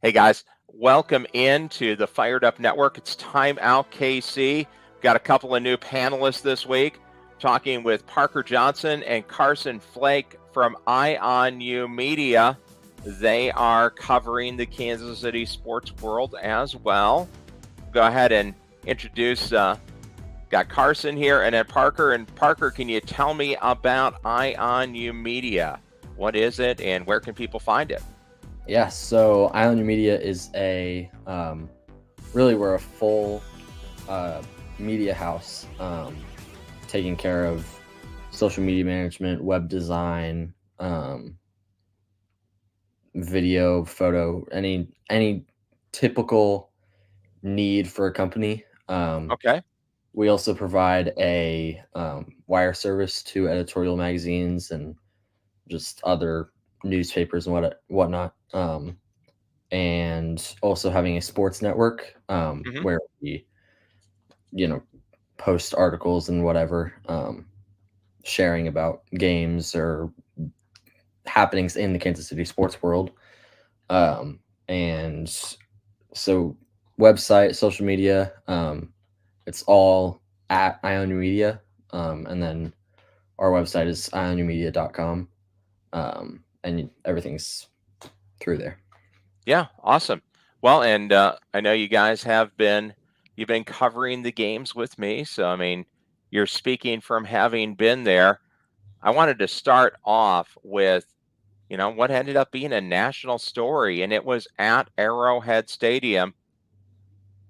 Hey guys, welcome into the Fired Up Network. It's Time Out KC. Got a couple of new panelists this week, talking with Parker Johnson and Carson Flake from IONU Media. They are covering the Kansas City sports world as well. Go ahead and introduce, got Carson here and then Parker. And Parker, can you tell me about IONU Media? What is it and where can people find it? Yeah, so IONU Media is really we're a full media house, taking care of social media management, web design, video, photo, any typical need for a company. Okay. We also provide a wire service to editorial magazines and just other newspapers and whatnot. And also having a sports network where we, post articles and whatever, sharing about games or happenings in the Kansas City sports world. And so website, social media, it's all at IONU Media. And then our website is ionumedia.com. And everything's through there. Yeah, awesome. Well, and I know you guys you've been covering the games with me. So, I mean, you're speaking from having been there. I wanted to start off with, what ended up being a national story, and it was at Arrowhead Stadium.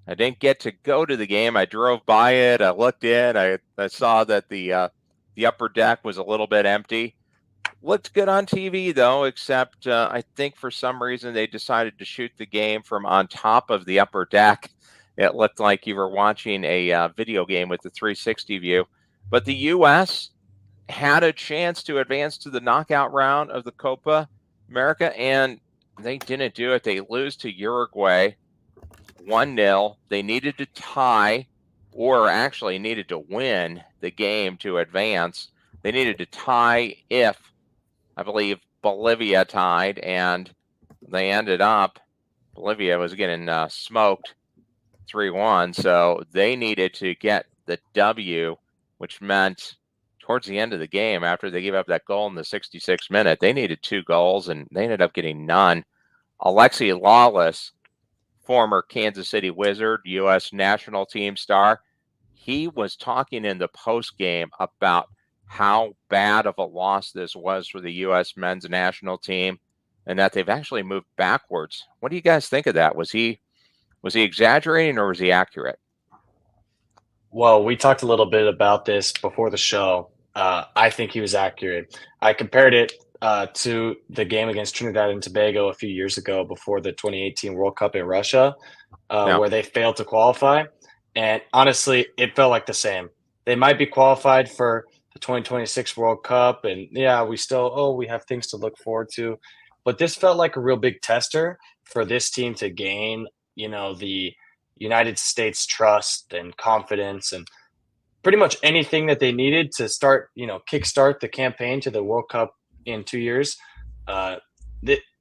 I didn't get to go to the game. I drove by it. I looked in. I saw that the upper deck was a little bit empty. Looked good on TV, though, except I think for some reason they decided to shoot the game from on top of the upper deck. It looked like you were watching a video game with the 360 view. But the U.S. had a chance to advance to the knockout round of the Copa America, and they didn't do it. They lose to Uruguay 1-0. They needed to tie, or actually needed to win the game to advance. They needed to tie if, I believe, Bolivia tied, and they ended up, Bolivia was getting smoked 3-1, so they needed to get the W, which meant towards the end of the game, after they gave up that goal in the 66th minute, they needed 2 goals, and they ended up getting none. Alexi Lawless, former Kansas City Wizard, U.S. national team star, he was talking in the post game about how bad of a loss this was for the U.S. men's national team and that they've actually moved backwards. What do you guys think of that? Was he exaggerating or was he accurate? Well, we talked a little bit about this before the show. I think he was accurate. I compared it to the game against Trinidad and Tobago a few years ago before the 2018 World Cup in Russia, where they failed to qualify. And honestly, it felt like the same. They might be qualified for the 2026 World Cup. And yeah, we have things to look forward to. But this felt like a real big tester for this team to gain, the United States trust and confidence and pretty much anything that they needed to start, kickstart the campaign to the World Cup in 2 years.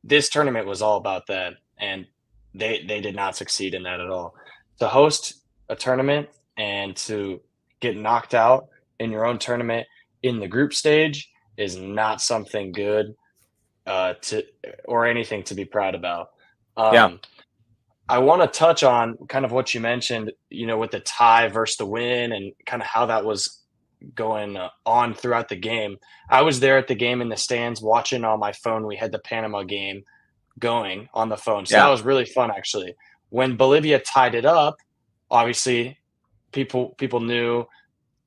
This tournament was all about that. And they did not succeed in that at all. To host a tournament and to get knocked out in your own tournament in the group stage is not something good or anything to be proud about. I want to touch on kind of what you mentioned, with the tie versus the win and kind of how that was going on throughout the game. I was there at the game in the stands watching on my phone. We had the Panama game going on the phone. So that was really fun, actually. When Bolivia tied it up, obviously people knew,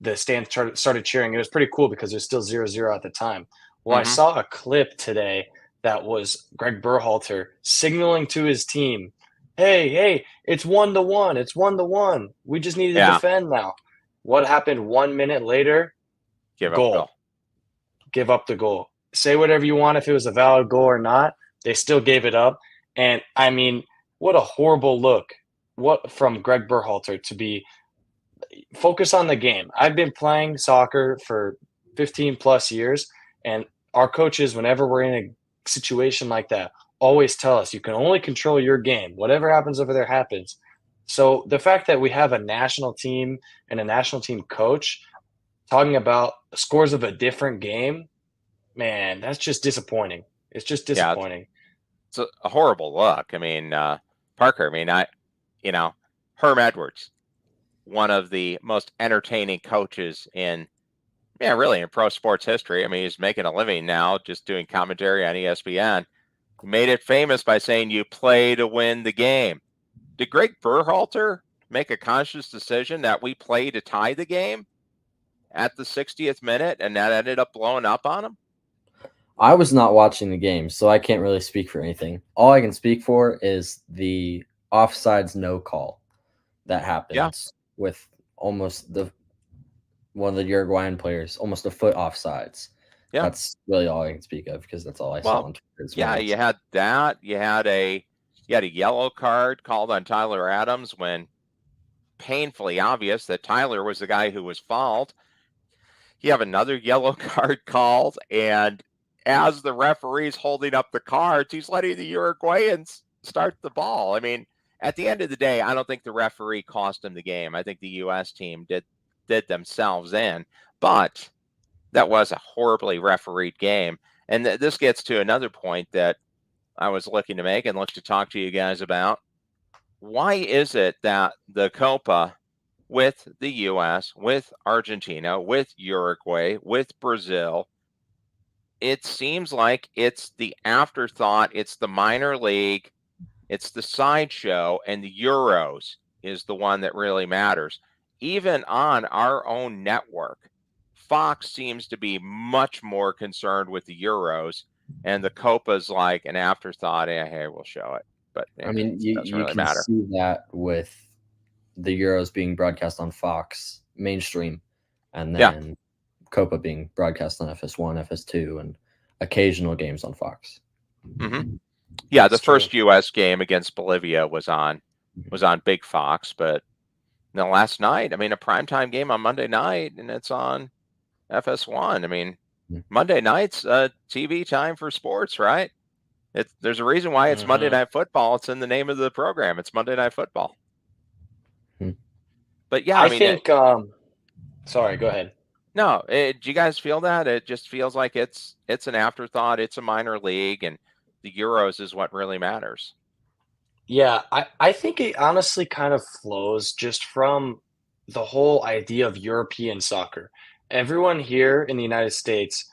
the stands started cheering. It was pretty cool because it was still 0-0 at the time. Well, I saw a clip today that was Greg Berhalter signaling to his team, hey, it's 1-1. It's 1-1. We just need to defend now. What happened 1 minute later? Give up the goal. Say whatever you want if it was a valid goal or not. They still gave it up. And, I mean, what a horrible look from Greg Berhalter to be focus on the game. I've been playing soccer for 15 plus years, and our coaches, whenever we're in a situation like that, always tell us you can only control your game. Whatever happens over there happens. So the fact that we have a national team and a national team coach talking about scores of a different game, man, that's just disappointing. It's just Yeah, disappointing. it's a horrible look. I mean, Parker, I mean, you know, Herm Edwards, one of the most entertaining coaches in, yeah, really in pro sports history. I mean, he's making a living now just doing commentary on ESPN. He made it famous by saying, "You play to win the game." Did Greg Berhalter make a conscious decision that we play to tie the game at the 60th minute, and that ended up blowing up on him? I was not watching the game, so I can't really speak for anything. All I can speak for is the offsides no call that Yeah, happens with almost the one of the Uruguayan players, almost a foot offsides. yeah. That's really all I can speak of because that's all I saw Well, on Twitter this yeah, morning. you had that. You had a yellow card called on Tyler Adams when painfully obvious that Tyler was the guy who was fouled. You have another yellow card called, and as the referee's holding up the cards, he's letting the Uruguayans start the ball. I mean, at the end of the day, I don't think the referee cost him the game. I think the U.S. team did themselves in, but that was a horribly refereed game. And this gets to another point that I was looking to make and look to talk to you guys about. Why is it that the Copa with the US, with Argentina, with Uruguay, with Brazil, it seems like it's the afterthought, it's the minor league, it's the sideshow, and the Euros is the one that really matters. Even on our own network, Fox seems to be much more concerned with the Euros, and the Copa's like an afterthought. Hey, we'll show it, but I mean, it you doesn't you really can matter. see that with the Euros being broadcast on Fox mainstream, and Yeah. then Copa being broadcast on FS1, FS2, and occasional games on Fox. Hmm. Yeah, the It's true. first U.S. game against Bolivia was on Big Fox, but last night, I mean, a primetime game on Monday night, and it's on FS1. I mean, Mm. Monday night's TV time for sports, right? There's a reason why it's Monday Mhm. Night Football. It's in the name of the program. It's Monday Night Football. Hmm. But yeah, I I mean, think. Sorry, go ahead. no, do you guys feel that? It just feels like it's an afterthought. It's a minor league, and the Euros is what really matters. Yeah, I think it honestly kind of flows just from the whole idea of European soccer. Everyone here in the United States,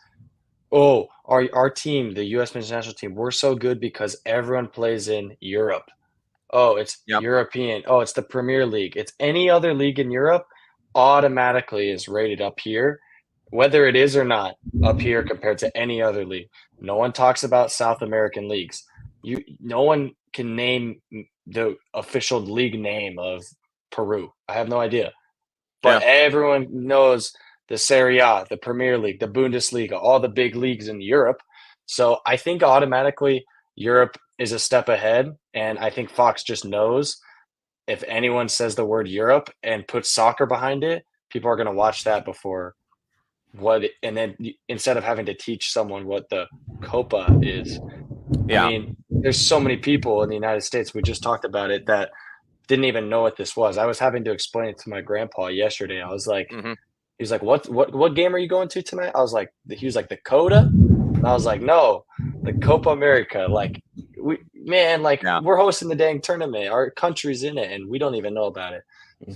oh, our team, the US men's national team, we're so good because everyone plays in Europe. Oh, it's Yep. European. Oh, it's the Premier League. It's any other league in Europe automatically is rated up here, whether it is or not up here compared to any other league. No one talks about South American leagues. No one can name the official league name of Peru. I have no idea. Yeah. But everyone knows the Serie A, the Premier League, the Bundesliga, all the big leagues in Europe. So I think automatically Europe is a step ahead. And I think Fox just knows if anyone says the word Europe and puts soccer behind it, people are going to watch that before and then instead of having to teach someone what the Copa is. I Yeah. mean, there's so many people in the United States, we just talked about it, that didn't even know what this was. I was having to explain it to my grandpa yesterday. I was like, Hmm. he's like, what game are you going to tonight? I was like, he was like, the Coda? And I was like, no, the Copa America. Like, Yeah. we're hosting the dang tournament. Our country's in it, and we don't even know about it.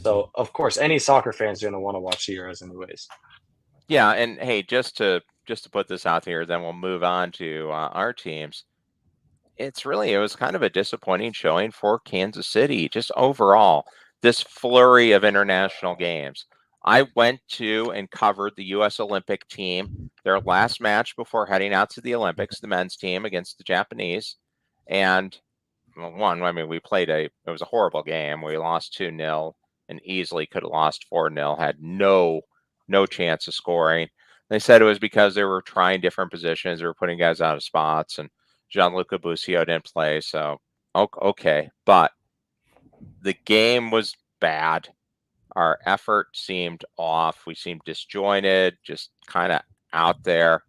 So, of course, any soccer fans are going to want to watch the Euros anyways. Yeah. And hey, just to put this out here, then we'll move on to our teams. It was kind of a disappointing showing for Kansas City, just overall, this flurry of international games. I went to and covered the U.S. Olympic team, their last match before heading out to the Olympics, the men's team against the Japanese. And I mean, it was a horrible game. We lost 2-0 and easily could have lost 4-0, had no chance of scoring. They said it was because they were trying different positions, they were putting guys out of spots, and Gianluca Busio didn't play. So, okay. But the game was bad. Our effort seemed off. We seemed disjointed, just kind of out there.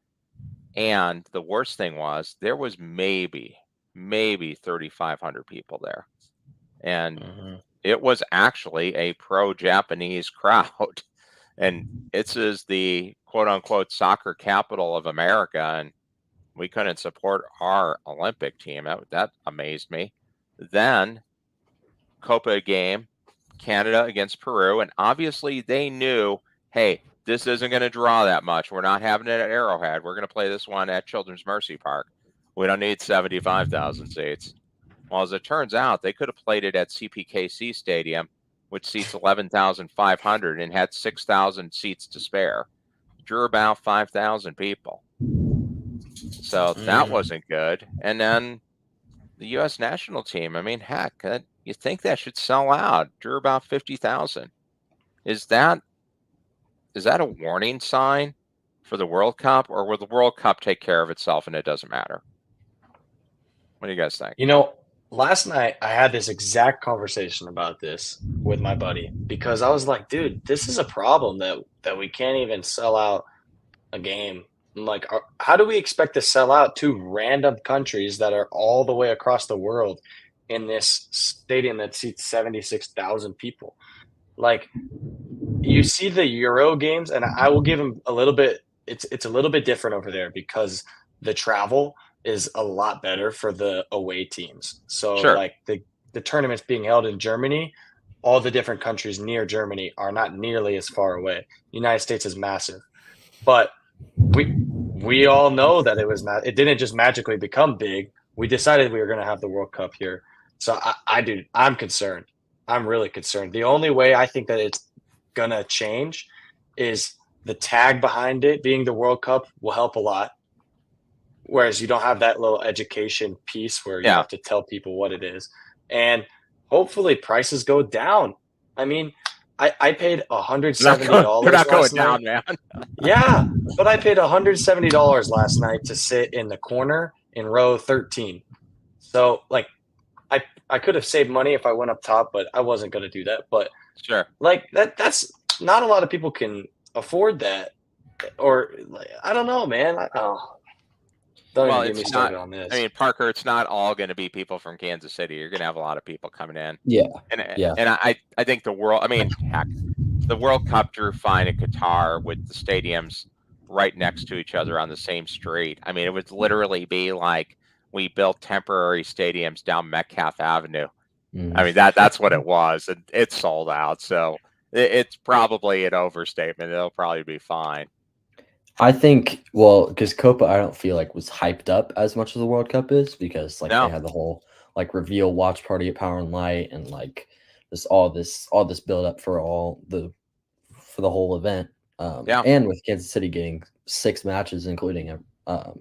And the worst thing was there was maybe 3,500 people there. And Mm-hmm. it was actually a pro-Japanese crowd. And this is the quote-unquote soccer capital of America, and we couldn't support our Olympic team. That amazed me. Then Copa game, Canada against Peru, and obviously they knew, hey, this isn't going to draw that much. We're not having it at Arrowhead. We're going to play this one at Children's Mercy Park. We don't need 75,000 seats. Well, as it turns out, they could have played it at CPKC Stadium, which seats 11,500 and had 6,000 seats to spare. Drew about 5,000 people. So that wasn't good. And then the U.S. national team, I mean, heck, you think that should sell out. Drew about 50,000. Is that a warning sign for the World Cup, or will the World Cup take care of itself and it doesn't matter? What do you guys think? You know, last night I had this exact conversation about this with my buddy because I was like, dude, this is a problem that we can't even sell out a game. I'm like, how do we expect to sell out two random countries that are all the way across the world in this stadium that seats 76,000 people? Like, you see the Euro games, and I will give them a little bit. It's a little bit different over there because the travel is a lot better for the away teams. So Sure. like the tournaments being held in Germany, all the different countries near Germany are not nearly as far away. The United States is massive, but we all know that it didn't just magically become big. We decided we were going to have the World Cup here. So I'm concerned. I'm really concerned. The only way I think that it's going to change is the tag behind it being the World Cup will help a lot. Whereas you don't have that little education piece where you have to tell people what it is. And hopefully prices go down. I mean, I paid $170. They're not going down, man. Yeah, but I paid $170 last night to sit in the corner in row 13. So, like, I could have saved money if I went up top, but I wasn't going to do that. But Sure. like that's not a lot of people can afford that, or like, I don't know, man. Don't even get me started on this. I mean, Parker, it's not all going to be people from Kansas City. You're going to have a lot of people coming in. Yeah. And I think the World Cup drew fine in Qatar with the stadiums right next to each other on the same street. I mean, it would literally be like we built temporary stadiums down Metcalf Avenue. I mean, that's what it was, and it sold out. So it's probably an overstatement. It'll probably be fine. I think, well, because Copa, I don't feel like was hyped up as much as the World Cup is, because like they had the whole like reveal watch party at Power and Light, and like all this build up for the whole event. And with Kansas City getting 6 matches, including a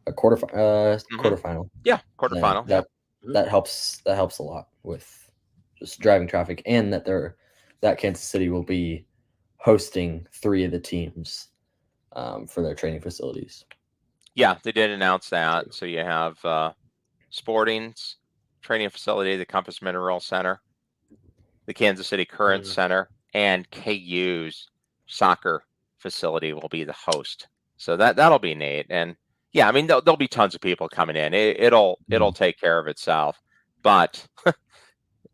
quarterfinal. Yeah, quarterfinal. That helps a lot with just driving traffic, and that Kansas City will be hosting 3 of the teams for their training facilities. Yeah, they did announce that. So you have Sporting's training facility, the Compass Mineral Center, the Kansas City Current Center, and KU's soccer facility will be the host. So that'll be neat. And yeah, I mean, there'll be tons of people coming in. It'll take care of itself. But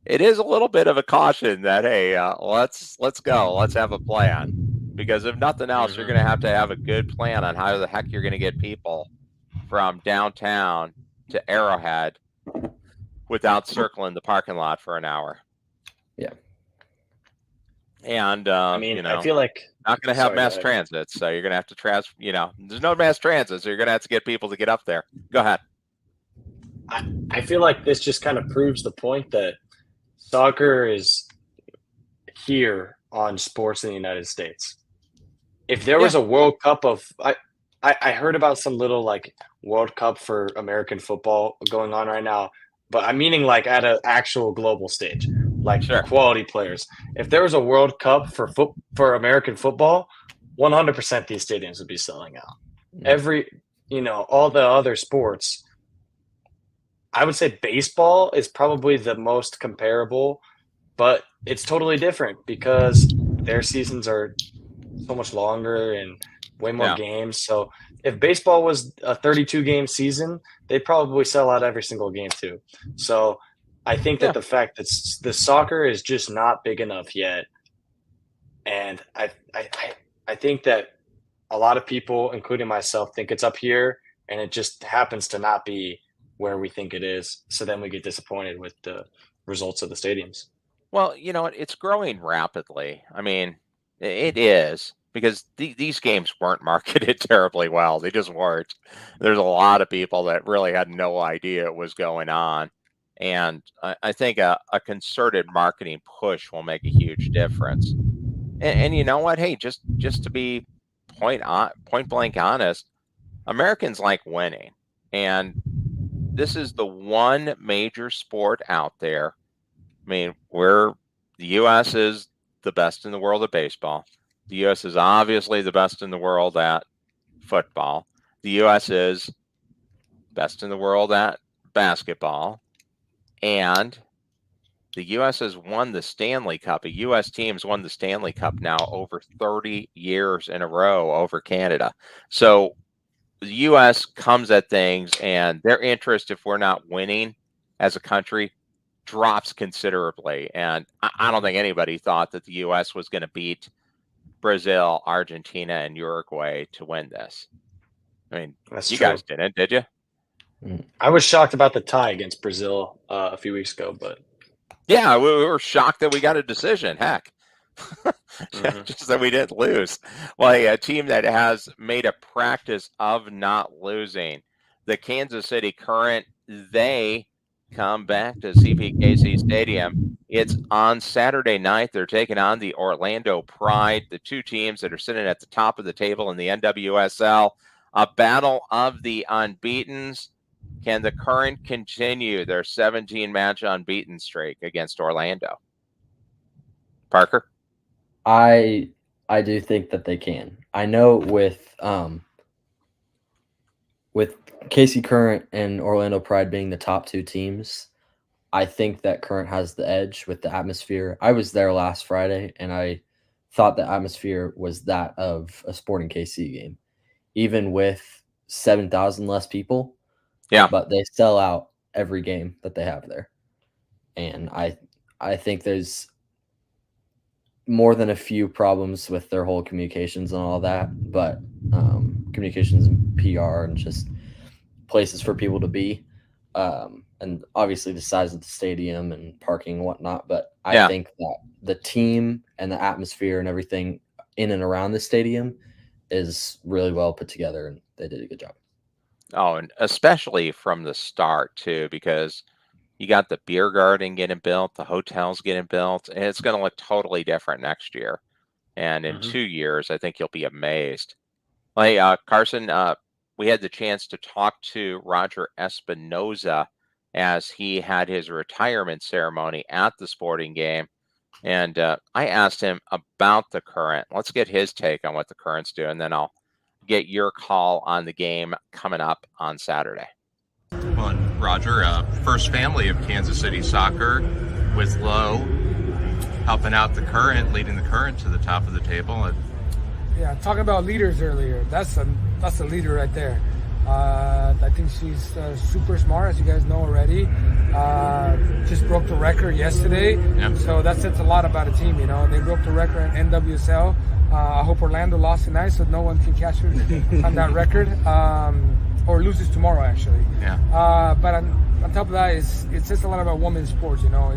it is a little bit of a caution that, hey, let's go. Let's have a plan. Because if nothing else, you're going to have a good plan on how the heck you're going to get people from downtown to Arrowhead without circling the parking lot for an hour. Yeah. And, I mean, I feel like not going to have mass transit. So you're going to have to there's no mass transit. So you're going to have to get people to get up there. Go ahead. I feel like this just kind of proves the point that soccer is here on sports in the United States. If there was a World Cup I heard about some little like World Cup for American football going on right now, but I'm meaning like at an actual global stage, like quality players. If there was a World Cup for American football, 100% these stadiums would be selling out. All the other sports, I would say baseball is probably the most comparable, but it's totally different because their seasons are so much longer, and way more Yeah. games. So if baseball was a 32-game season, they'd probably sell out every single game too. So I think that the fact that the soccer is just not big enough yet, and I think that a lot of people, including myself, think it's up here, and it just happens to not be where we think it is. So then we get disappointed with the results of the stadiums. Well, you know what? It's growing rapidly. I mean, it is because these games weren't marketed terribly well. They just weren't. There's a lot of people that really had no idea it was going on. And I think a concerted marketing push will make a huge difference. And you know what? Hey, just to be point blank honest, Americans like winning. And this is the one major sport out there. I mean, the U.S. is the best in the world at baseball. The U.S. is obviously the best in the world at football. The U.S. is best in the world at basketball. And the U.S. has won the Stanley Cup. A U.S. team's won the Stanley Cup now over 30 years in a row over Canada. So the U.S. comes at things, and their interest, if we're not winning as a country, drops considerably. And I don't think anybody thought that the U.S. was going to beat Brazil, Argentina, and Uruguay to win this. I mean, That's you true. guys didn't, did you? I was shocked about the tie against Brazil a few weeks ago, but yeah, we were shocked that we got a decision. Heck, just that we didn't lose. Like a team that has made a practice of not losing. The Kansas City Current, they come back to CPKC Stadium. It's on Saturday night. They're taking on the Orlando Pride, the two teams that are sitting at the top of the table in the NWSL. A battle of the unbeatens. Can the Current continue their 17-match unbeaten streak against Orlando? Parker? I do think that they can. I know with KC Current and Orlando Pride being the top two teams, I think that Current has the edge with the atmosphere. I was there last Friday, and I thought the atmosphere was that of a Sporting KC game, even with 7,000 less people. Yeah. But they sell out every game that they have there. And I think there's more than a few problems with their whole communications and all that, but communications and PR and just places for people to be. And obviously the size of the stadium and parking and whatnot. But I think that the team and the atmosphere and everything in and around the stadium is really well put together, and they did a good job. Oh, and especially from the start too, because you got the beer garden getting built, the hotels getting built, and it's going to look totally different next year. And in 2 years, I think you'll be amazed. Like Carson, we had the chance to talk to Roger Espinoza as he had his retirement ceremony at the Sporting game. And I asked him about the Current. Let's get his take on what the Current's doing, and then I'll get your call on the game coming up on Saturday. Well, and Roger, first family of Kansas City soccer with Lowe helping out the Current, leading the Current to the top of the table. Yeah, talking about leaders earlier, that's a leader right there. I think she's super smart, as you guys know already. Just broke the record yesterday, so that says a lot about a team. You know, they broke the record in NWSL. I hope Orlando lost tonight, so no one can catch her on that record, or loses tomorrow, actually. Yeah. But on top of that, it says a lot about women's sports. You know,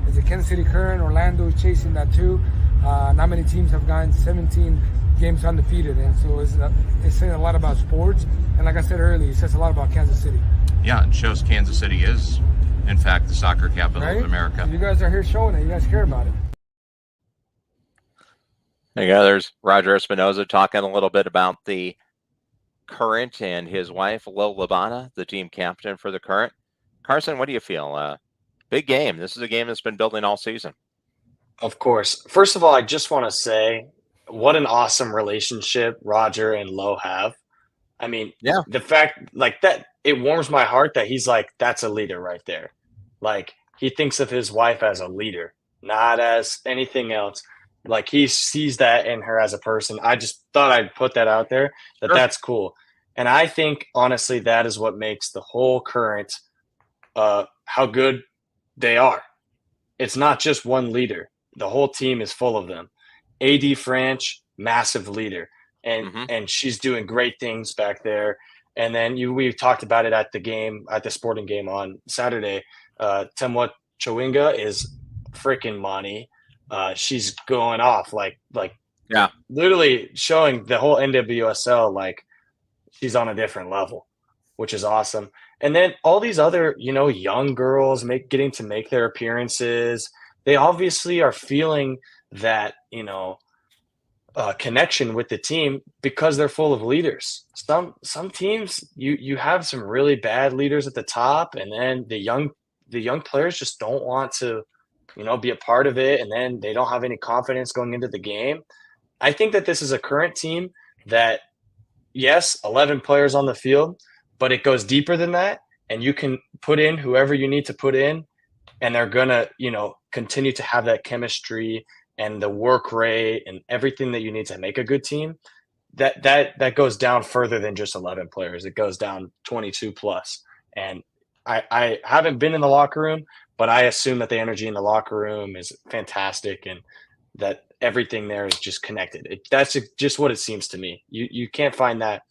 it's the Kansas City Current. Orlando is chasing that too. Not many teams have gone 17 games undefeated, and so it's saying a lot about sports. And like I said earlier, it says a lot about Kansas City. Yeah, it shows Kansas City is, in fact, the soccer capital of America. So you guys are here showing it. You guys care about it. There you go. There's Roger Espinoza talking a little bit about the Current and his wife, Lo Labana, the team captain for the Current. Carson, what do you feel? Big game. This is a game that's been building all season. Of course. First of all, I just want to say what an awesome relationship Roger and Lo have. I mean, the fact like that, it warms my heart that he's like, that's a leader right there. Like, he thinks of his wife as a leader, not as anything else. Like he sees that in her as a person. I just thought I'd put that out there Sure. that's cool. And I think honestly that is what makes the whole Current how good they are. It's not just one leader. The whole team is full of them. AD Franch, massive leader. And she's doing great things back there. And then we talked about it at the sporting game on Saturday. Temwa Chowinga is freaking money. She's going off like literally showing the whole NWSL like she's on a different level, which is awesome. And then all these other, young girls getting to make their appearances. They obviously are feeling that, connection with the team because they're full of leaders. Some teams you have some really bad leaders at the top, and then the young players just don't want to, be a part of it, and then they don't have any confidence going into the game. I think that this is a Current team that, yes, 11 players on the field, but it goes deeper than that, and you can put in whoever you need to put in, and they're gonna, continue to have that chemistry and the work rate and everything that you need to make a good team. That goes down further than just 11 players. It goes down 22 plus. And I haven't been in the locker room, but I assume that the energy in the locker room is fantastic and that everything there is just connected. That's just what it seems to me. You can't find that.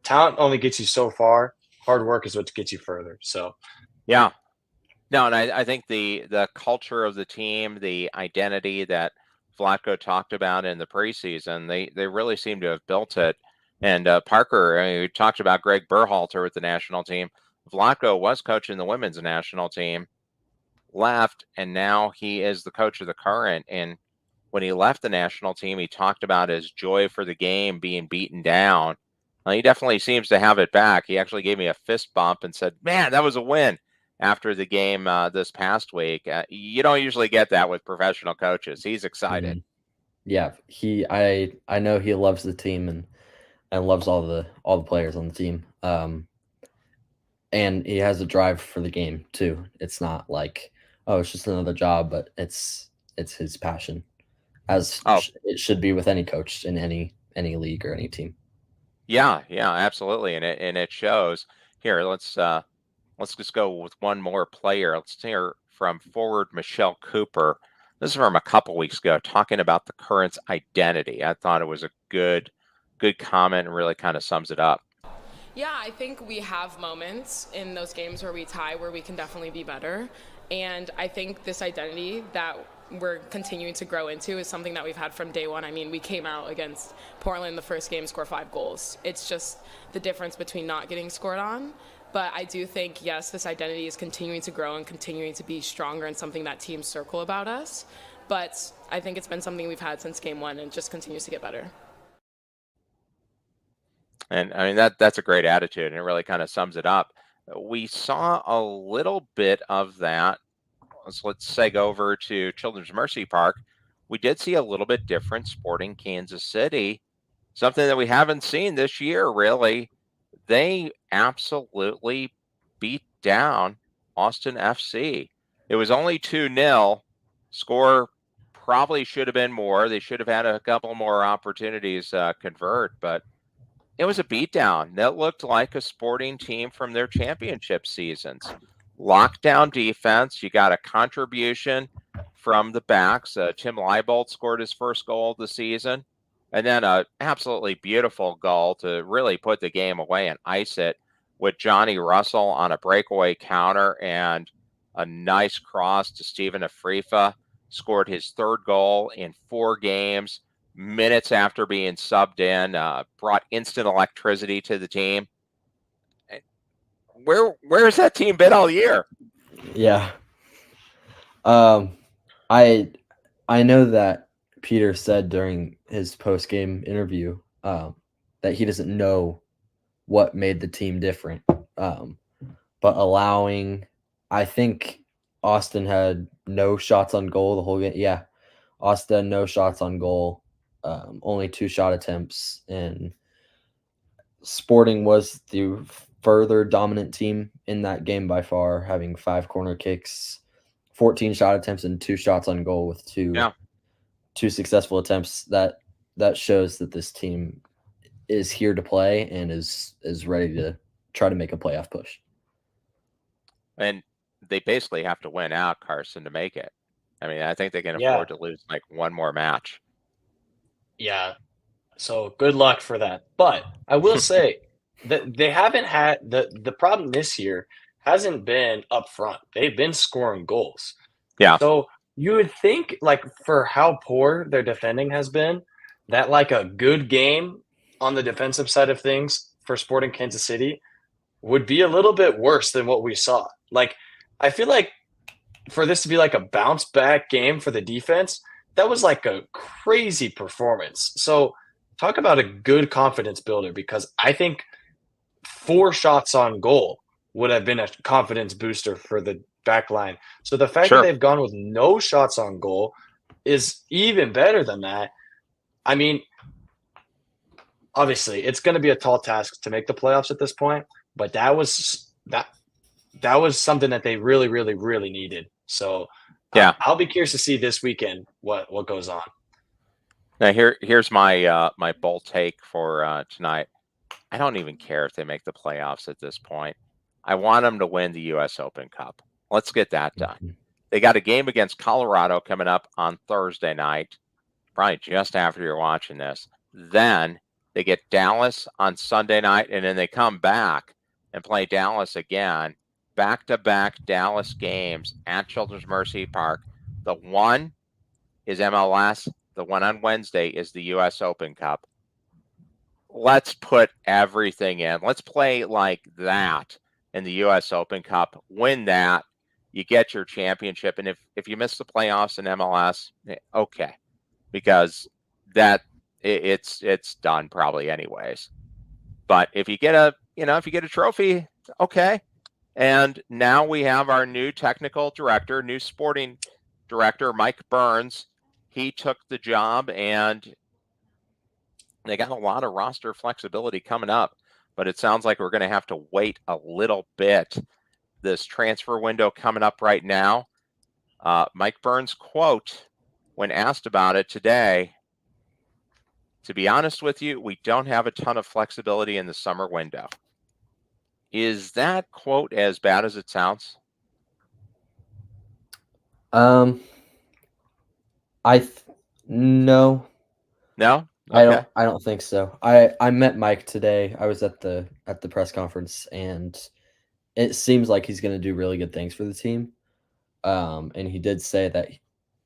Talent only gets you so far. Hard work is what gets you further. So, yeah. No, and I think the culture of the team, the identity that Vlatko talked about in the preseason, they really seem to have built it. And Parker, we talked about Greg Berhalter with the national team. Vlatko was coaching the women's national team, left, and now he is the coach of the Current. And when he left the national team, he talked about his joy for the game being beaten down. Well, he definitely seems to have it back. He actually gave me a fist bump and said, "Man, that was a win." After the game this past week. You don't usually get that with professional coaches. He's excited. Yeah, I know he loves the team and loves all the players on the team. And he has a drive for the game too. It's not like, oh, it's just another job, but it's his passion, as it should be with any coach in any league or any team. Yeah, absolutely, and it shows. Here, let's just go with one more player. Let's hear from forward Michelle Cooper. This is from a couple weeks ago, talking about the Current's identity. I thought it was a good comment and really kind of sums it up. Yeah, I think we have moments in those games where we tie where we can definitely be better. And I think this identity that we're continuing to grow into is something that we've had from day one. I mean, we came out against Portland the first game, scored 5 goals. It's just the difference between not getting scored on. But I do think, yes, this identity is continuing to grow and continuing to be stronger and something that teams circle about us. But I think it's been something we've had since game one and just continues to get better. And I mean, that's a great attitude, and it really kind of sums it up. We saw a little bit of that. Let's seg over to Children's Mercy Park. We did see a little bit different Sporting Kansas City, something that we haven't seen this year, really. They absolutely beat down Austin FC. It was only 2-0. Score probably should have been more. They should have had a couple more opportunities convert, but it was a beatdown. That looked like a Sporting team from their championship seasons. Lockdown defense. You got a contribution from the backs. Tim Leibold scored his first goal of the season. And then an absolutely beautiful goal to really put the game away and ice it with Johnny Russell on a breakaway counter and a nice cross to Stephen Afrifa. Scored his 3rd goal in 4 games, minutes after being subbed in, brought instant electricity to the team. Where has that team been all year? Yeah. I know that Peter said during his post-game interview that he doesn't know what made the team different. But I think Austin had no shots on goal the whole game. Yeah, Austin had no shots on goal, only 2 shot attempts. And Sporting was the further dominant team in that game by far, having 5 corner kicks, 14 shot attempts, and 2 shots on goal with two 2 successful attempts, that shows that this team is here to play and is ready to try to make a playoff push. And they basically have to win out, Carson, to make it. I mean, I think they can afford to lose like one more match. Yeah. So good luck for that. But I will say that they haven't had the problem this year hasn't been up front. They've been scoring goals. Yeah. So you would think, like, for how poor their defending has been, that like a good game on the defensive side of things for Sporting Kansas City would be a little bit worse than what we saw. Like, I feel like for this to be like a bounce back game for the defense, that was like a crazy performance. So talk about a good confidence builder, because I think 4 shots on goal would have been a confidence booster for the back line. So the fact that they've gone with no shots on goal is even better than that. I mean, obviously, it's going to be a tall task to make the playoffs at this point, but that was something that they really, really, really needed. So yeah, I'll be curious to see this weekend what goes on. Now here's my my bold take for tonight. I don't even care if they make the playoffs at this point. I want them to win the U.S. Open Cup. Let's get that done. They got a game against Colorado coming up on Thursday night, probably just after you're watching this. Then they get Dallas on Sunday night, and then they come back and play Dallas again. Back-to-back Dallas games at Children's Mercy Park. The one is MLS. The one on Wednesday is the U.S. Open Cup. Let's put everything in. Let's play like that in the U.S. Open Cup. Win that. You get your championship. And if you miss the playoffs in MLS, okay. Because that it's done probably anyways. But if you get a trophy, okay. And now we have our new technical director, new sporting director, Mike Burns. He took the job, and they got a lot of roster flexibility coming up. But it sounds like we're going to have to wait a little bit. This transfer window coming up right now. Mike Burns' quote when asked about it today: "To be honest with you, we don't have a ton of flexibility in the summer window." Is that quote as bad as it sounds? No. No? Okay. I don't think so. I met Mike today. I was at the press conference, and it seems like he's going to do really good things for the team. And he did say that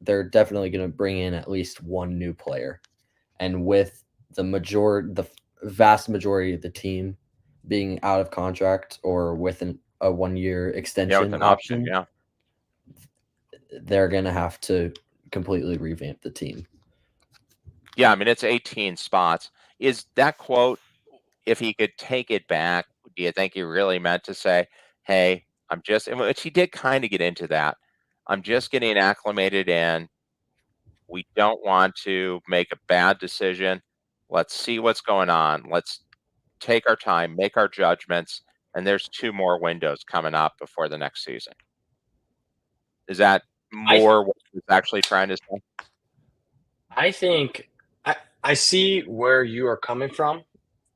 they're definitely going to bring in at least one new player. And with the vast majority of the team being out of contract or with a 1-year extension option, they're going to have to completely revamp the team. Yeah, I mean, it's 18 spots. Is that quote, if he could take it back, do you think he really meant to say, hey, which he did kind of get into that. I'm just getting acclimated in. We don't want to make a bad decision. Let's see what's going on. Let's take our time, make our judgments, and there's 2 more windows coming up before the next season. Is that more what he's actually trying to say? I think I see where you are coming from,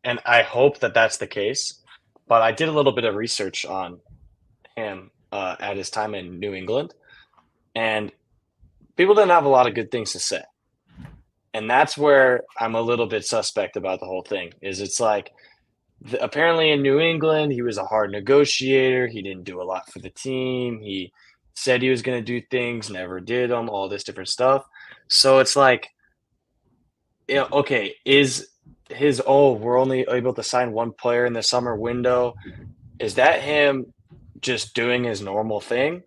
and I hope that that's the case. But I did a little bit of research on him at his time in New England, and people didn't have a lot of good things to say. And that's where I'm a little bit suspect about the whole thing. It's like, apparently in New England, he was a hard negotiator. He didn't do a lot for the team. He said he was going to do things, never did them, all this different stuff. So it's like, okay, is his, we're only able to sign one player in the summer window. Is that him just doing his normal thing?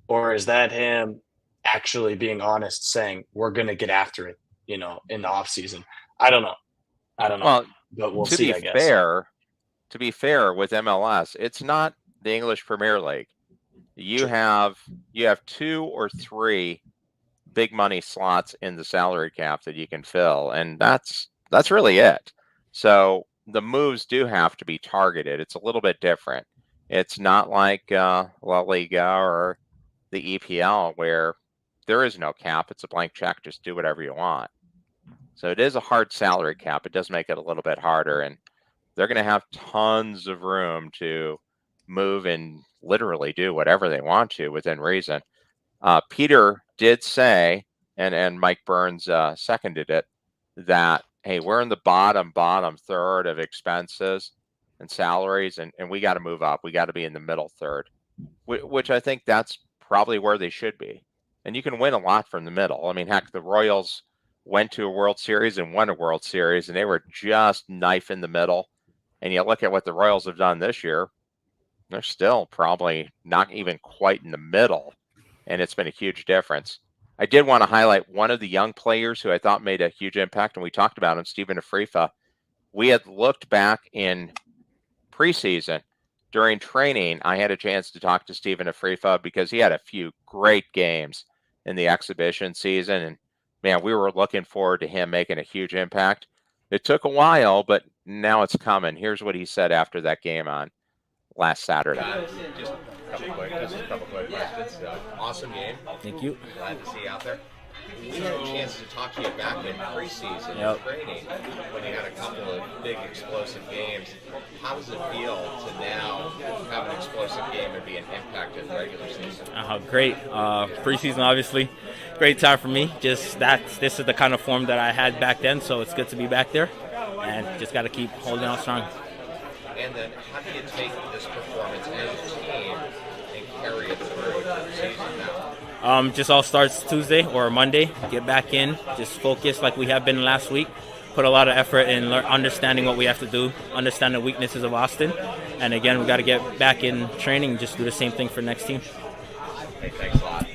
Or is that him actually being honest, saying we're going to get after it, in the off season? I don't know. Well, but we'll see, I guess. To be fair with MLS, it's not the English Premier League. You have 2 or 3 big money slots in the salary cap that you can fill, and that's really it. So the moves do have to be targeted. It's a little bit different. It's not like La Liga or the EPL where there is no cap. It's a blank check. Just do whatever you want. So it is a hard salary cap. It does make it a little bit harder, and they're going to have tons of room to move and literally do whatever they want to within reason. Peter did say, and Mike Burns seconded it, that, hey, we're in the bottom third of expenses and salaries, and we got to move up. We got to be in the middle third, which I think that's probably where they should be. And you can win a lot from the middle. I mean, heck, the Royals went to a World Series and won a World Series, and they were just knife in the middle. And you look at what the Royals have done this year, they're still probably not even quite in the middle, and it's been a huge difference. I did want to highlight one of the young players who I thought made a huge impact, and we talked about him, Stephen Afrifa. We had looked back in preseason. During training, I had a chance to talk to Stephen Afrifa because he had a few great games in the exhibition season, and man, we were looking forward to him making a huge impact. It took a while, but now it's coming. Here's what he said after that game on last Saturday. Just a couple quick questions. Awesome game. Thank you. Glad to see you out there. We had a chance to talk to you back in preseason training when you had a couple of big explosive games. How does it feel to now have an explosive game and be an impact in the regular season? Great. Preseason, obviously, great time for me. This is the kind of form that I had back then, so it's good to be back there, and just got to keep holding on strong. And then how do you take this performance as a team and carry it through the season now? Just all starts Tuesday or Monday. Get back in, just focus like we have been last week. Put a lot of effort in understanding what we have to do, understand the weaknesses of Austin. And again, we got to get back in training and just do the same thing for next team. Hey, thanks a lot.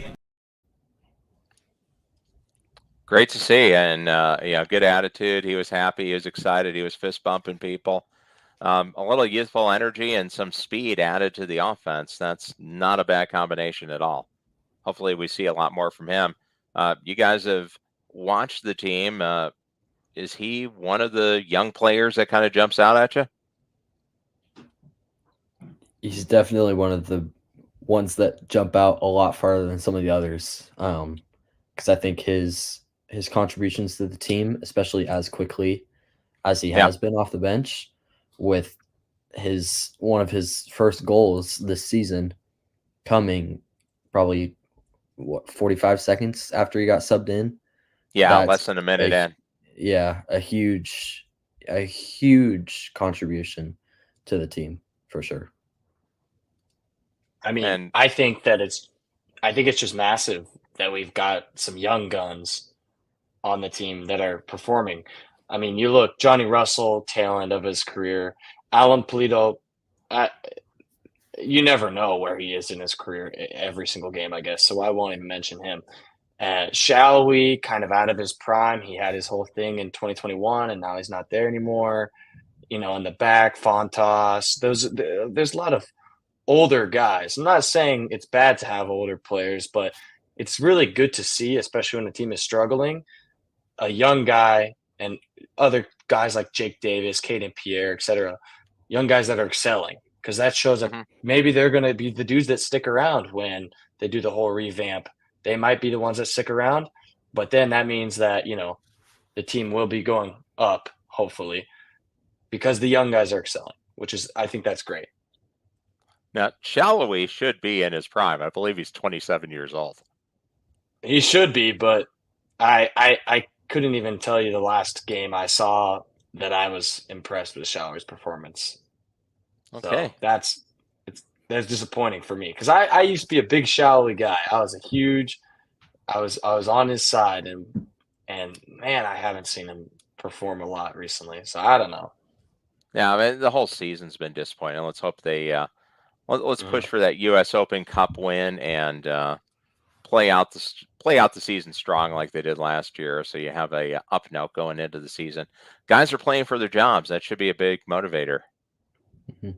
Great to see, and good attitude. He was happy, he was excited, he was fist bumping people. A little youthful energy and some speed added to the offense. That's not a bad combination at all. Hopefully we see a lot more from him. You guys have watched the team. Is he one of the young players that kind of jumps out at you? He's definitely one of the ones that jump out a lot farther than some of the others. Because I think his contributions to the team, especially as quickly as he has been off the bench, with one of his first goals this season coming probably 45 seconds after he got subbed in. Yeah, less than a minute in. Yeah, a huge contribution to the team for sure. I mean, I think it's just massive that we've got some young guns on the team that are performing. I mean, you look, Johnny Russell, tail end of his career, Alan Pulido, you never know where he is in his career every single game, I guess. So I won't even mention him. Shallowy, kind of out of his prime. He had his whole thing in 2021, and now he's not there anymore. In the back, Fontas. There's a lot of older guys. I'm not saying it's bad to have older players, but it's really good to see, especially when the team is struggling, a young guy and other guys like Jake Davis, Caden Pierre, etc., young guys that are excelling. Because that shows that maybe they're going to be the dudes that stick around when they do the whole revamp. They might be the ones that stick around, but then that means that, the team will be going up, hopefully, because the young guys are excelling, I think that's great. Now, Shallowy should be in his prime. I believe he's 27 years old. He should be, but I couldn't even tell you the last game I saw that I was impressed with Shallowy's performance. Okay. So that's disappointing for me because I used to be a big Shallowy guy. I was on his side and man, I haven't seen him perform a lot recently. So I don't know. Yeah, I mean, the whole season's been disappointing. Let's hope they let's push for that U.S. Open Cup win and play out the season strong like they did last year. So you have a up note going into the season. Guys are playing for their jobs. That should be a big motivator. Mm-hmm.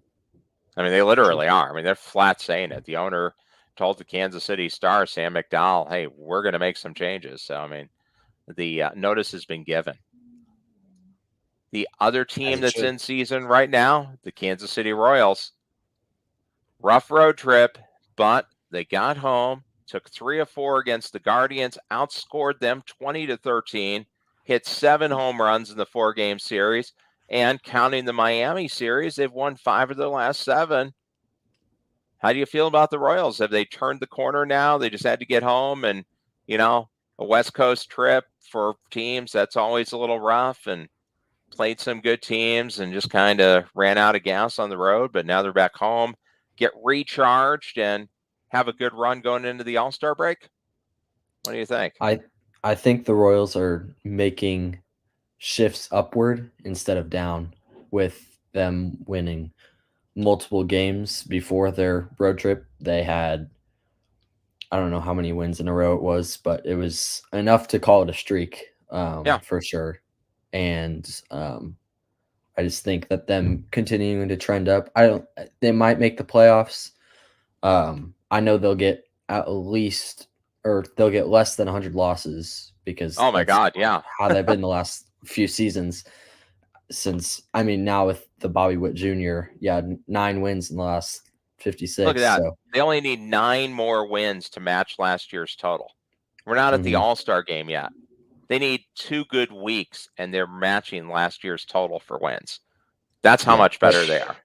I mean, they literally are. I mean, they're flat saying it. The owner told the Kansas City Star, Sam McDowell, hey, we're going to make some changes. So, I mean, the notice has been given. The other team that's in season right now, the Kansas City Royals, rough road trip, but they got home took 3 of 4 against the Guardians, outscored them 20-13, hit 7 home runs in the 4-game series, and counting the Miami series, they've won 5 of their last 7. How do you feel about the Royals? Have they turned the corner now? They just had to get home, and, a West Coast trip for teams, that's always a little rough, and played some good teams and just kind of ran out of gas on the road, but now they're back home, get recharged, and have a good run going into the All-Star break? What do you think? I think the Royals are making shifts upward instead of down, with them winning multiple games before their road trip. They had, I don't know how many wins in a row it was, but it was enough to call it a streak, for sure. And I just think that them continuing to trend up, they might make the playoffs. I know they'll get they'll get less than 100 losses, because oh my God, yeah, how they've been the last few seasons. Since, now with the Bobby Witt Jr., 9 wins in the last 56. Look at that. So. They only need 9 more wins to match last year's total. We're not at the All-Star game yet. They need 2 good weeks, and they're matching last year's total for wins. That's how much better they are.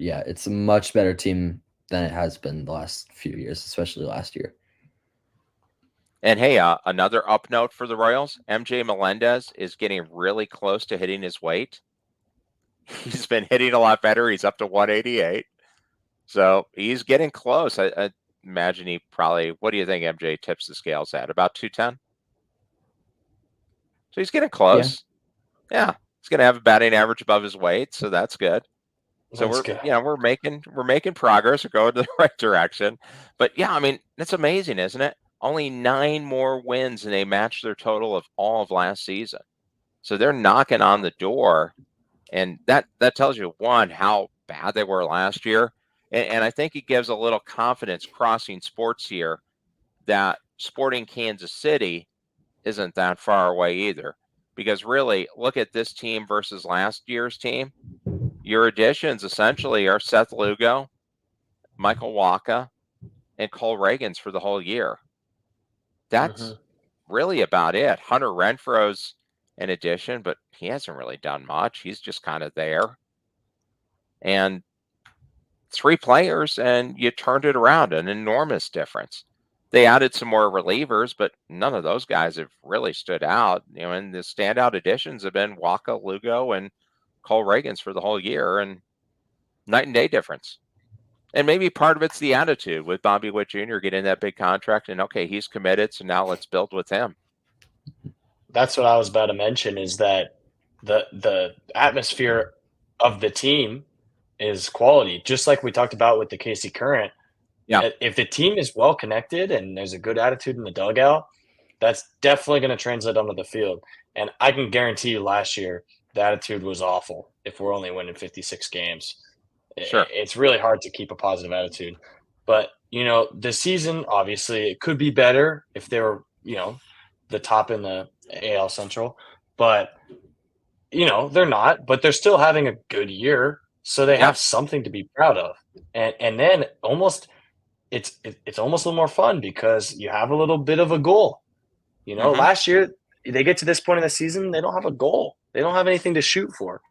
It's a much better team than it has been the last few years, especially last year. And hey, another up note for the Royals, MJ Melendez is getting really close to hitting his weight. He's been hitting a lot better. He's up to 188. So he's getting close. I imagine he probably, what do you think MJ tips the scales at? About 210? So he's getting close. Yeah. He's going to have a batting average above his weight, so that's good. So we're making progress. We're going to the right direction. But it's amazing, isn't it? Only 9 more wins, and they match their total of all of last season. So they're knocking on the door, and that tells you, one, how bad they were last year, and I think it gives a little confidence crossing sports here that Sporting Kansas City isn't that far away either. Because really, look at this team versus last year's team. Your additions essentially are Seth Lugo, Michael Wacha, and Cole Reagans for the whole year. That's really about it. Hunter Renfroe's an addition, but he hasn't really done much. He's just kind of there. And 3 players, and you turned it around, an enormous difference. They added some more relievers, but none of those guys have really stood out. And the standout additions have been Wacha, Lugo, and Cole Reagans for the whole year, and night and day difference. And maybe part of it's the attitude with Bobby Witt Jr. getting that big contract, and okay, he's committed, so now let's build with him. That's what I was about to mention, is that the atmosphere of the team is quality, just like we talked about with the KC Current. Yeah. If the team is well connected and there's a good attitude in the dugout, that's definitely going to translate onto the field. And I can guarantee you, last year the attitude was awful. If we're only winning 56 games, sure, it's really hard to keep a positive attitude. But this season, obviously, it could be better if they were, the top in the AL Central. But they're not. But they're still having a good year, so they have something to be proud of. And then almost. It's almost a little more fun because you have a little bit of a goal. Last year they get to this point in the season, they don't have a goal. They don't have anything to shoot for.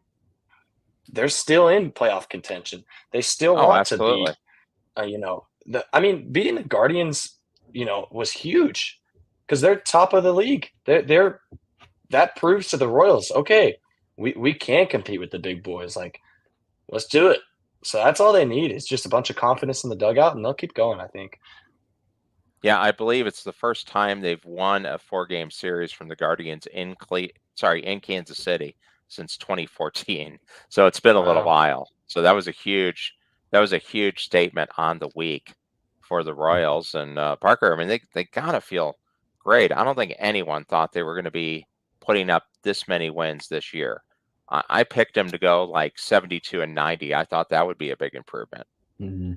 They're still in playoff contention. They still want to be, beating the Guardians, was huge because they're top of the league. They're that proves to the Royals, okay, we can compete with the big boys. Like, let's do it. So that's all they need, is just a bunch of confidence in the dugout, and they'll keep going, I think. Yeah, I believe it's the first time they've won a 4-game series from the Guardians in Kansas City since 2014. So it's been a little while. So that was a huge statement on the week for the Royals. And Parker, they gotta feel great. I don't think anyone thought they were going to be putting up this many wins this year. I picked them to go like 72-90. I thought that would be a big improvement. Mm-hmm.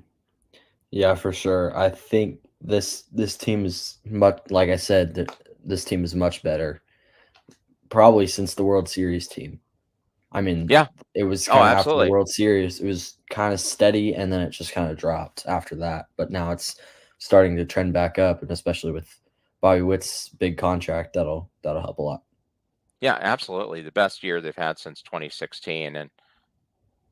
Yeah, for sure. I think this team is much, like I said, this team is much better, probably since the World Series team. It was kind of after the World Series. It was kind of steady, and then it just kind of dropped after that. But now it's starting to trend back up, and especially with Bobby Witt's big contract, that'll help a lot. Yeah, absolutely. The best year they've had since 2016. And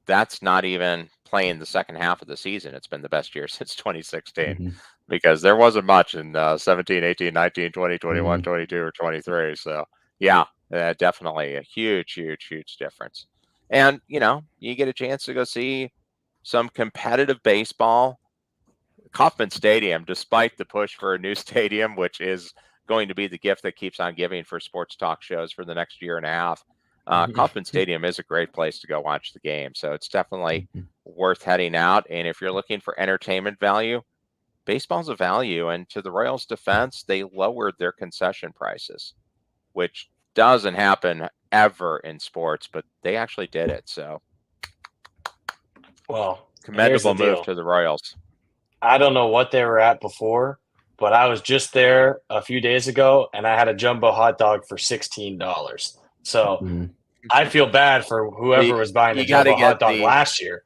that's not even playing the second half of the season. It's been the best year since 2016 because there wasn't much in 17, 18, 19, 20, 21, 22, or 23. So, yeah, definitely a huge difference. And, you get a chance to go see some competitive baseball. Kauffman Stadium, despite the push for a new stadium, which is going to be the gift that keeps on giving for sports talk shows for the next year and a half, Kauffman Stadium is a great place to go watch the game. So it's definitely worth heading out. And if you're looking for entertainment value, baseball's a value. And to the Royals' defense, they lowered their concession prices, which doesn't happen ever in sports, but they actually did it. So, well, commendable move to the Royals. I don't know what they were at before, but I was just there a few days ago, and I had a jumbo hot dog for $16. So I feel bad for whoever was buying the jumbo hot dog last year.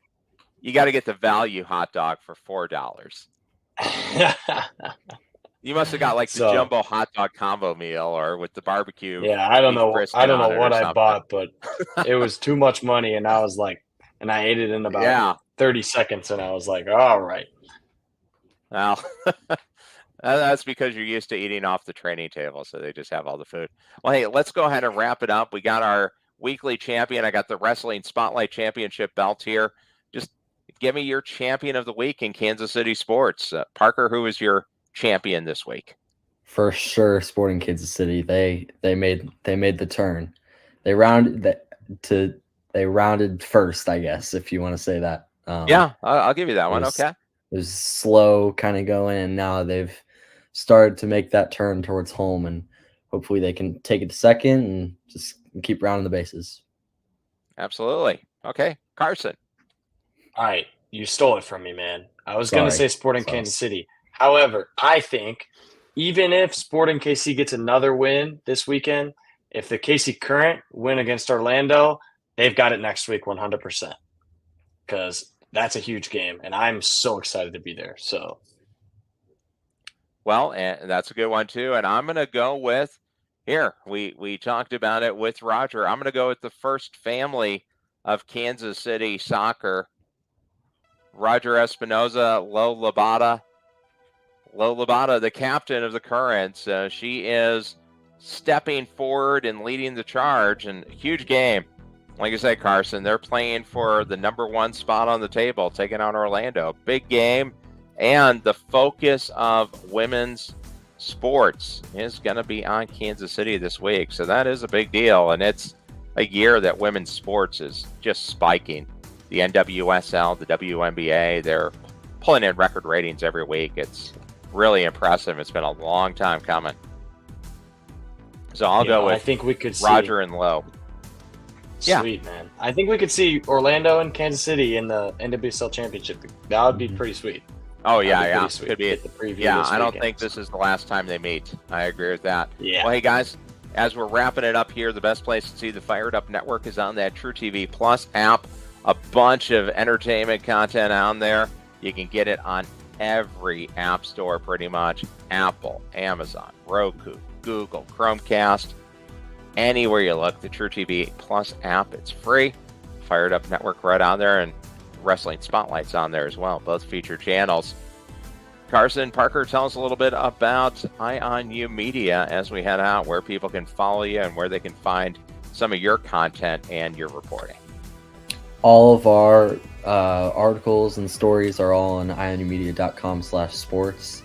You got to get the value hot dog for $4. You must have got like the jumbo hot dog combo meal, or with the barbecue. Yeah, I don't know what I bought, but it was too much money, and I was like, and I ate it in about 30 seconds, and I was like, all right. Well, that's because you're used to eating off the training table, so they just have all the food. Well, hey, let's go ahead and wrap it up. We got our weekly champion. I got the Wrestling Spotlight Championship belt here. Just give me your champion of the week in Kansas City sports. Parker, who is your champion this week? For sure, Sporting Kansas City. They made the turn. They rounded first, I guess, if you want to say that. Yeah, I'll give you that one. Okay. It was slow kind of going, and now they've started to make that turn towards home, and hopefully they can take it to second and just keep rounding the bases. Absolutely. Okay, Carson. All right, you stole it from me, man. I was going to say Sporting Kansas City. However, I think even if Sporting KC gets another win this weekend, if the KC Current win against Orlando, they've got it next week 100%. Because that's a huge game, and I'm so excited to be there. So, well, and that's a good one too. And I'm going to go with here. We talked about it with Roger. I'm going to go with the first family of Kansas City soccer. Roger Espinoza, Lo Labata, the captain of the Currents. She is stepping forward and leading the charge, and huge game. Like I said, Carson, they're playing for the number one spot on the table, taking on Orlando. Big game, and the focus of women's sports is going to be on Kansas City this week. So that is a big deal, and it's a year that women's sports is just spiking. The NWSL, the WNBA, they're pulling in record ratings every week. It's really impressive. It's been a long time coming. So I'll go with I think we could Roger and Lowe. Sweet, man. I think we could see Orlando and Kansas City in the NWSL Championship. That would be pretty sweet. Oh, yeah. Could be. I don't think this is the last time they meet. I agree with that. Yeah. Well, hey, guys, as we're wrapping it up here, the best place to see the Fired Up Network is on that True TV Plus app. A bunch of entertainment content on there. You can get it on every app store pretty much. Apple, Amazon, Roku, Google, Chromecast. Anywhere you look, the True TV Plus app, it's free. Fired Up Network right on there, and Wrestling Spotlight's on there as well. Both feature channels. Carson, Parker, tell us a little bit about Eye on You Media as we head out, where people can follow you and where they can find some of your content and your reporting. All of our articles and stories are all on eyeonyoumedia.com/sports.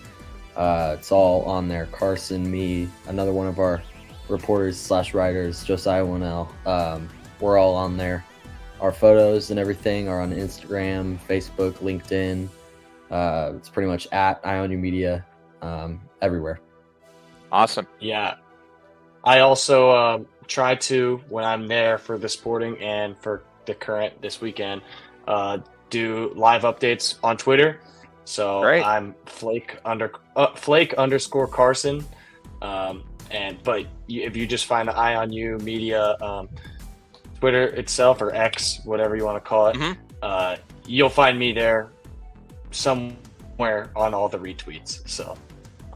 It's all on there. Carson, me, another one of our reporters/writers, Josiah Winnell. We're all on there. Our photos and everything are on Instagram, Facebook, LinkedIn. It's pretty much at Eye on You Media everywhere. Awesome. Yeah. I also try to, when I'm there for the Sporting and for the Current this weekend, do live updates on Twitter. So Great. I'm Flake_Carson. But if you just find the Eye on You Media Twitter itself, or X, whatever you want to call it, you'll find me there somewhere somewhere on all the retweets. So,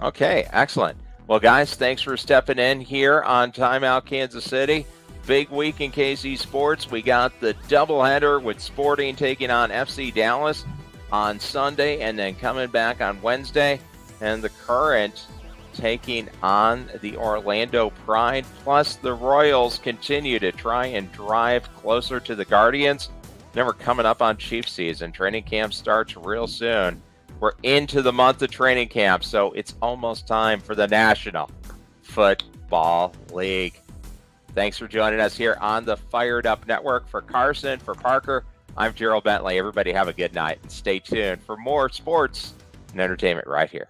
okay, excellent. Well, guys, thanks for stepping in here on Timeout Kansas City. Big week in KC Sports. We got the doubleheader with Sporting taking on FC Dallas on Sunday and then coming back on Wednesday. And the Current taking on the Orlando Pride. Plus, the Royals continue to try and drive closer to the Guardians. Then we're coming up on Chiefs season. Training camp starts real soon. We're into the month of training camp, so it's almost time for the National Football League. Thanks for joining us here on the Fired Up Network. For Carson, for Parker, I'm Gerald Bentley. Everybody have a good night and stay tuned for more sports and entertainment right here.